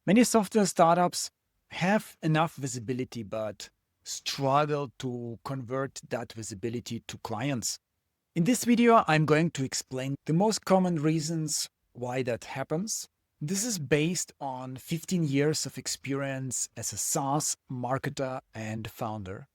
Many software startups have enough visibility, but struggle to convert that visibility to clients. In this video, I'm going to explain the most common reasons why that happens. This is based on 15 years of experience as a SaaS marketer and founder.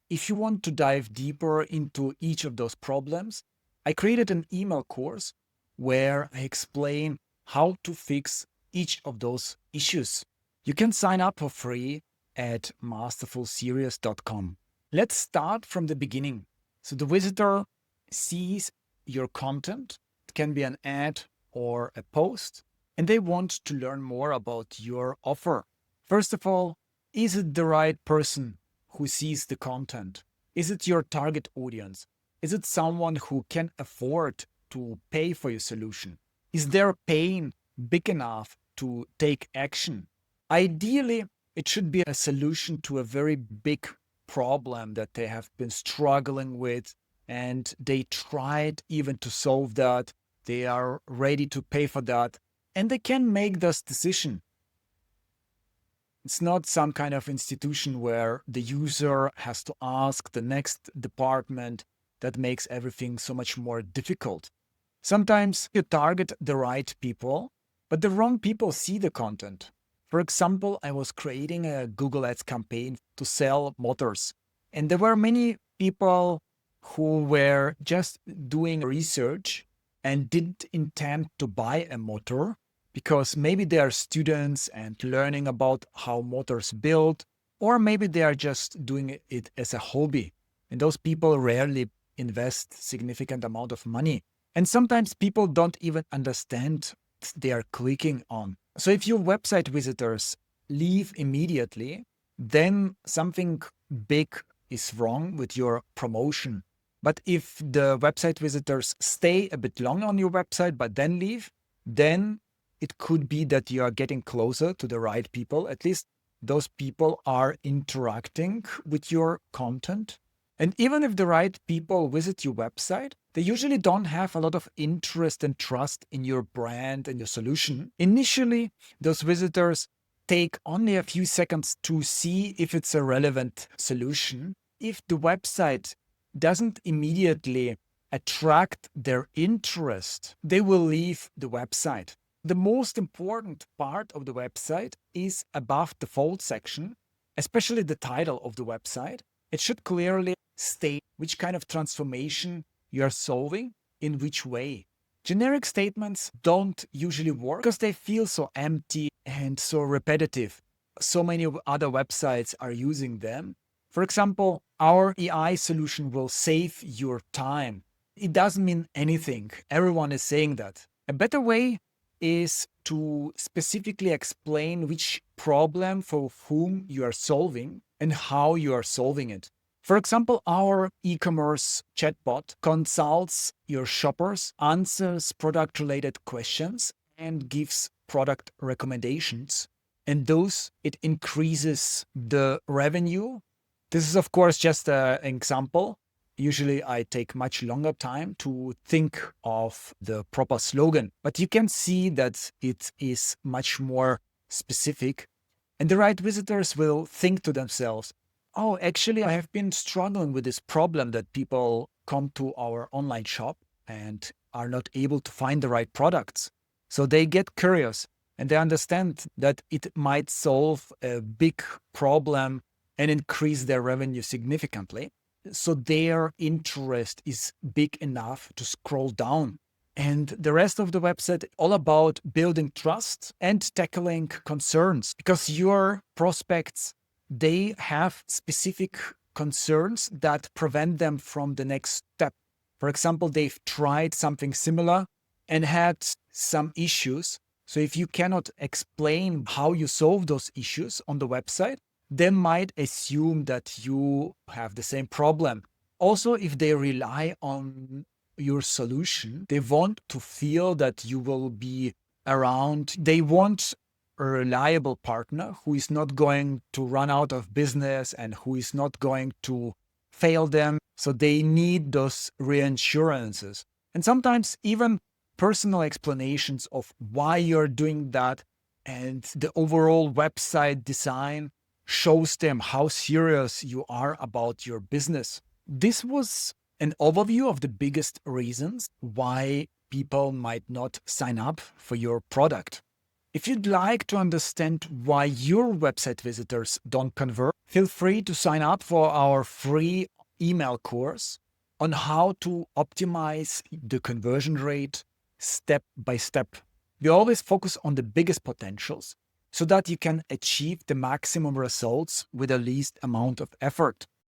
If you want to dive deeper into each of those problems, I created an email course where I explain how to fix each of those issues. You can sign up for free at masterfulseries.com. Let's start from the beginning. So the visitor sees your content. It can be an ad or a post, and they want to learn more about your offer. First of all, is it the right person who sees the content? Is it your target audience? Is it someone who can afford to pay for your solution? Is their pain big enough to take action? Ideally, it should be a solution to a very big problem that they have been struggling with, and they tried even to solve that. They are ready to pay for that, and they can make this decision. It's not some kind of institution where the user has to ask the next department. That makes everything so much more difficult. Sometimes you target the right people, but the wrong people see the content. For example, I was creating a Google Ads campaign to sell motors, and there were many people who were just doing research and didn't intend to buy a motor, because maybe they are students and learning about how motors build, or maybe they are just doing it as a hobby. And those people rarely invest significant amount of money. And sometimes people don't even understand what they are clicking on. So if your website visitors leave immediately, then something big is wrong with your promotion. But if the website visitors stay a bit long on your website but then leave, then it could be that you are getting closer to the right people. At least those people are interacting with your content. And even if the right people visit your website, they usually don't have a lot of interest and trust in your brand and your solution. Initially, those visitors take only a few seconds to see if it's a relevant solution. If the website doesn't immediately attract their interest, they will leave the website. The most important part of the website is above the fold section, especially the title of the website. It should clearly state which kind of transformation you are solving, in which way. Generic statements don't usually work because they feel so empty and so repetitive. So many other websites are using them. For example, our AI solution will save your time. It doesn't mean anything. Everyone is saying that. A better way is to specifically explain which problem for whom you are solving and how you are solving it. For example, our e-commerce chatbot consults your shoppers, answers product-related questions, and gives product recommendations. And those, it increases the revenue. This is, of course, just an example. Usually I take much longer time to think of the proper slogan, but you can see that it is much more specific. And the right visitors will think to themselves, oh, actually, I have been struggling with this problem that people come to our online shop and are not able to find the right products. So they get curious and they understand that it might solve a big problem and increase their revenue significantly. So their interest is big enough to scroll down. And the rest of the website, all about building trust and tackling concerns, because your prospects, they have specific concerns that prevent them from the next step. For example, they've tried something similar and had some issues. So if you cannot explain how you solve those issues on the website, they might assume that you have the same problem. Also, if they rely on your solution, they want to feel that you will be around. They want a reliable partner who is not going to run out of business and who is not going to fail them. So they need those reassurances. And sometimes even personal explanations of why you're doing that and the overall website design shows them how serious you are about your business. This was an overview of the biggest reasons why people might not sign up for your product. If you'd like to understand why your website visitors don't convert, feel free to sign up for our free email course on how to optimize the conversion rate step by step. We always focus on the biggest potentials so that you can achieve the maximum results with the least amount of effort.